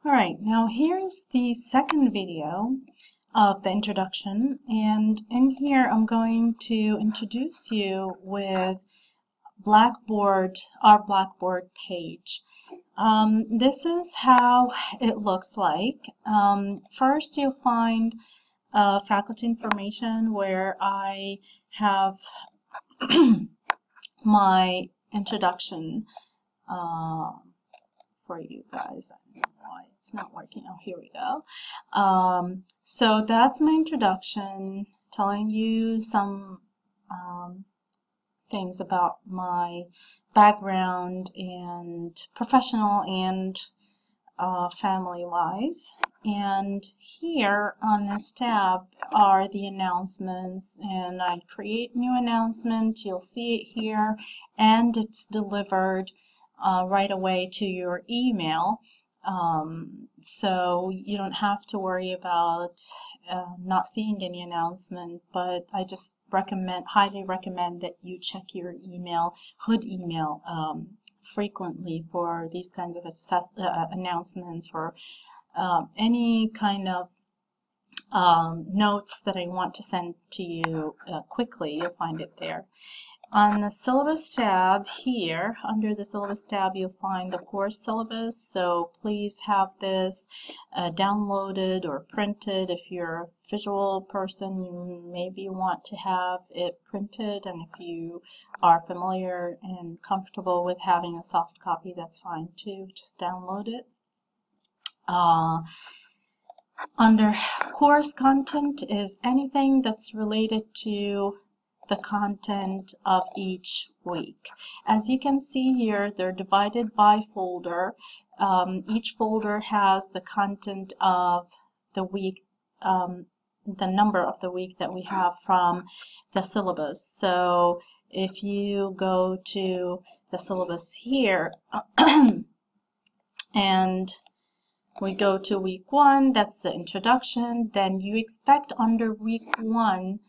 Alright, now here's the second video of the introduction, and in here I'm going to introduce you with Blackboard, our Blackboard page. This is how it looks like. First you'll find faculty information where I have my introduction for you guys. I don't know why it's not working. Oh, here we go. So that's my introduction, telling you some things about my background and professional and family-wise. And here on this tab are the announcements, and I create new announcement. You'll see it here, and it's delivered right away to your email, so you don't have to worry about not seeing any announcement. But I just highly recommend that you check your email, hood email, frequently for these kinds of announcements, for any kind of notes that I want to send to you quickly. You'll find it there. On the syllabus tab here, under the syllabus tab, you'll find the course syllabus. So please have this downloaded or printed. If you're a visual person, you maybe want to have it printed, and if you are familiar and comfortable with having a soft copy, that's fine too. Just download it. Under course content is anything that's related to the content of each week. As you can see here, they're divided by folder. Each folder has the content of the week, the number of the week that we have from the syllabus. So if you go to the syllabus here and we go to week 1, that's the introduction, then you expect under week 1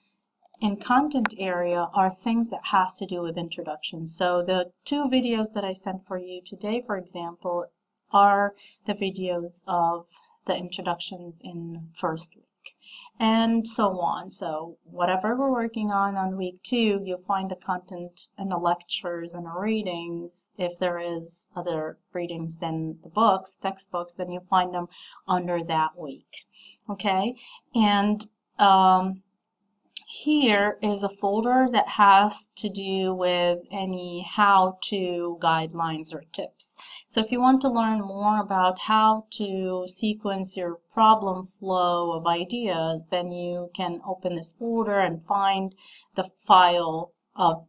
in content area are things that has to do with introduction. So the 2 videos that I sent for you today, for example, are the videos of the introductions in first week, and so on. So whatever we're working on week 2, you'll find the content and the lectures and the readings. If there is other readings than the books, textbooks, then you'll find them under that week. Okay, and here is a folder that has to do with any how-to guidelines or tips. So if you want to learn more about how to sequence your problem flow of ideas, then you can open this folder and find the file of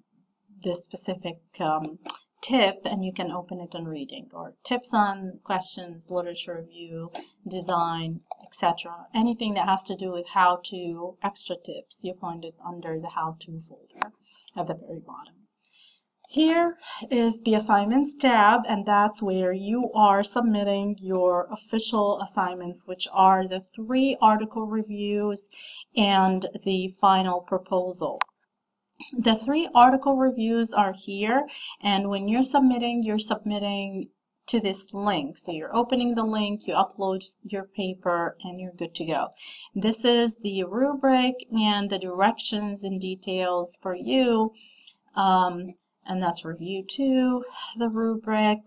this specific tip, and you can open it and read it, or tips on questions, literature review, design, etc. Anything that has to do with how to, extra tips, you find it under the how to folder at the very bottom. Here is the assignments tab, and that's where you are submitting your official assignments, which are the 3 article reviews and the final proposal. The 3 article reviews are here, and when you're submitting to this link. So you're opening the link, you upload your paper, and you're good to go. This is the rubric and the directions and details for you, and that's review 2, the rubric,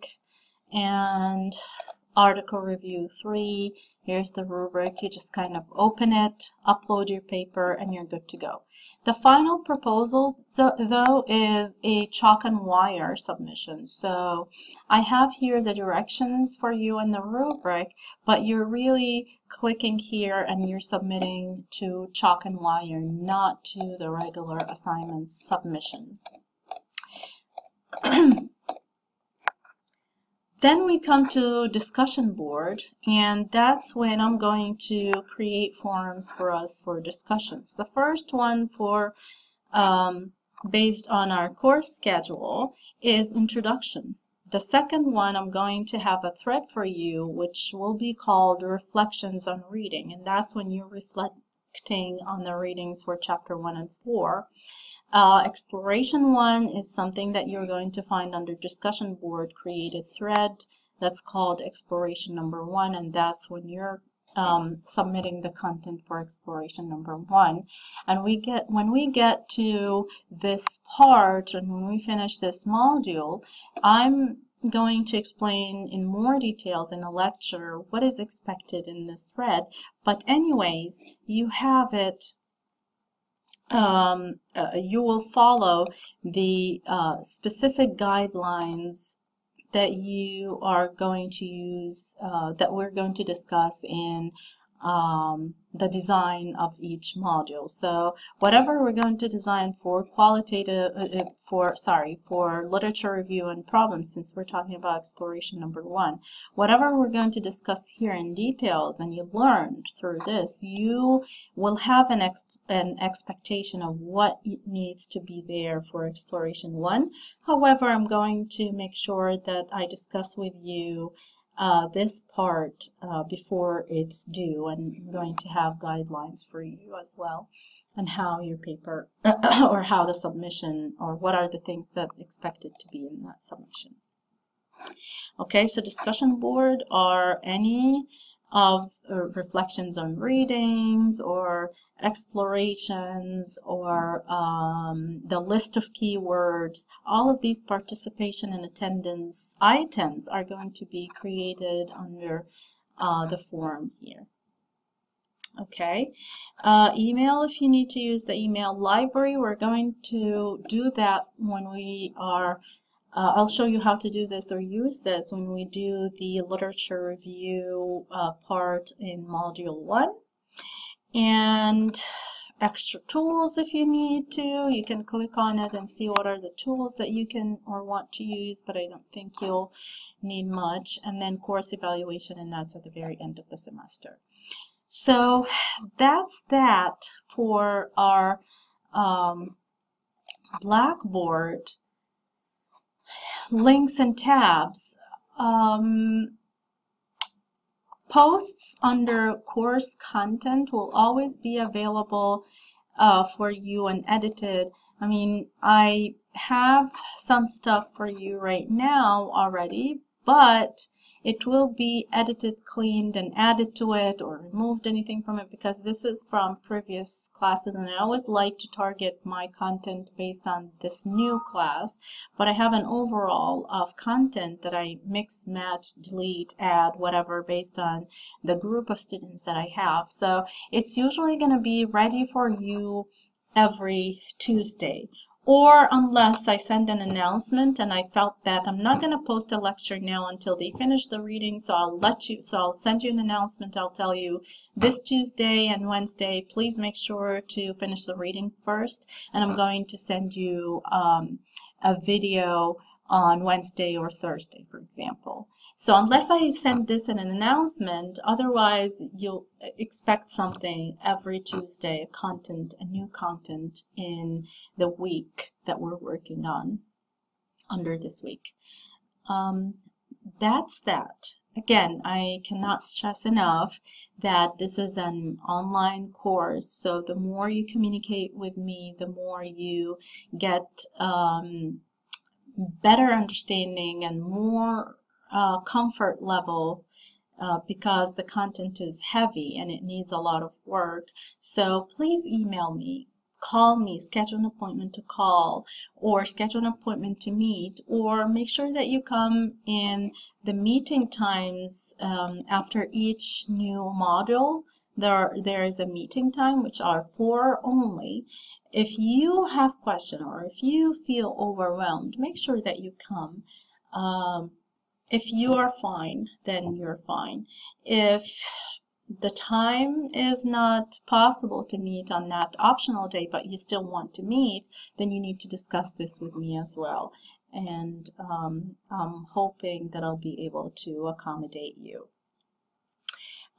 and article review 3. Here's the rubric. You just kind of open it, upload your paper, and you're good to go. The final proposal, though, is a chalk and wire submission. So I have here the directions for you in the rubric, but you're really clicking here and you're submitting to chalk and wire, not to the regular assignments submission. Then we come to discussion board, and that's when I'm going to create forums for us for discussions. The first one for based on our course schedule is introduction. The second one, I'm going to have a thread for you which will be called reflections on reading, and that's when you're reflecting on the readings for chapter 1 and 4. Exploration 1 is something that you're going to find under discussion board, create a thread. That's called exploration number 1, and that's when you're submitting the content for exploration number 1. And when we get to this part, and when we finish this module, I'm going to explain in more details in a lecture what is expected in this thread. But anyways, you have it. You will follow the specific guidelines that you are going to use, that we're going to discuss in the design of each module. So whatever we're going to design for qualitative, for literature review and problems, since we're talking about exploration number 1, whatever we're going to discuss here in details and you learned through this, you will have an expectation of what needs to be there for exploration 1. However, I'm going to make sure that I discuss with you this part before it's due, and I'm going to have guidelines for you as well, and how your paper or how the submission, or what are the things that expected to be in that submission. Okay, so discussion board are any of reflections on readings or explorations or the list of keywords. All of these participation and attendance items are going to be created under the form here. Okay, email, if you need to use the email library, we're going to do that when we are I'll show you how to do this or use this when we do the literature review part in module 1. And extra tools, if you need to, you can click on it and see what are the tools that you can or want to use, but I don't think you'll need much. And then course evaluation, and that's at the very end of the semester. So that's that for our Blackboard links and tabs. Posts under course content will always be available for you and edited. I mean, I have some stuff for you right now already, but it will be edited, cleaned, and added to it, or removed anything from it, because this is from previous classes, and I always like to target my content based on this new class. But I have an overall of content that I mix, match, delete, add, whatever, based on the group of students that I have. So it's usually going to be ready for you every Tuesday. Or unless I send an announcement and I felt that I'm not going to post a lecture now until they finish the reading, so I'll send you an announcement. I'll tell you this Tuesday and Wednesday, please make sure to finish the reading first, and I'm going to send you a video on Wednesday or Thursday, for example. So unless I send this in an announcement, otherwise you'll expect something every Tuesday, a new content in the week that we're working on under this week. That's that. Again, I cannot stress enough that this is an online course, so the more you communicate with me, the more you get better understanding and more comfort level, because the content is heavy and it needs a lot of work. So please email me, call me, schedule an appointment to call, or schedule an appointment to meet, or make sure that you come in the meeting times after each new module. There is a meeting time, which are 4 only. If you have questions or if you feel overwhelmed, make sure that you come. If you are fine, then you're fine. If the time is not possible to meet on that optional day, but you still want to meet, then you need to discuss this with me as well. And I'm hoping that I'll be able to accommodate you.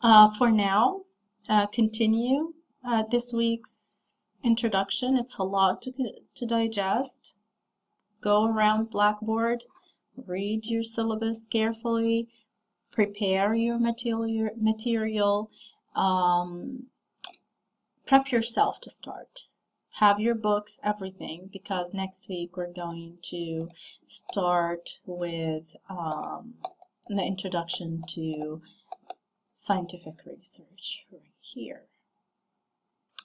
For now, continue this week's introduction. It's a lot to digest. Go around Blackboard, read your syllabus carefully, prepare your material, prep yourself to start. Have your books, everything, because next week we're going to start with the introduction to scientific research right here.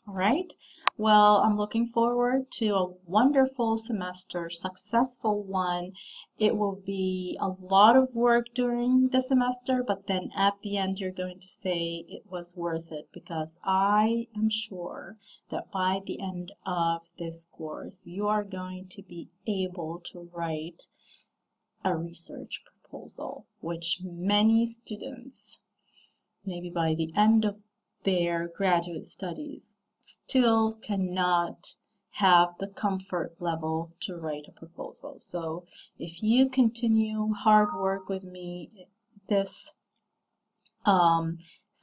All right. Well, I'm looking forward to a wonderful semester, successful one. It will be a lot of work during the semester, but then at the end you're going to say it was worth it, because I am sure that by the end of this course you are going to be able to write a research proposal, which many students, maybe by the end of their graduate studies, still cannot have the comfort level to write a proposal. So if you continue hard work with me this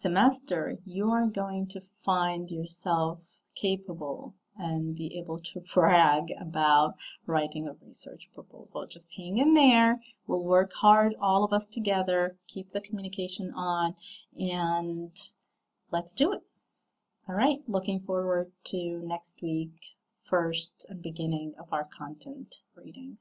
semester, you are going to find yourself capable and be able to brag about writing a research proposal. Just hang in there. We'll work hard, all of us together, keep the communication on, and let's do it. All right, looking forward to next week, first and beginning of our content readings.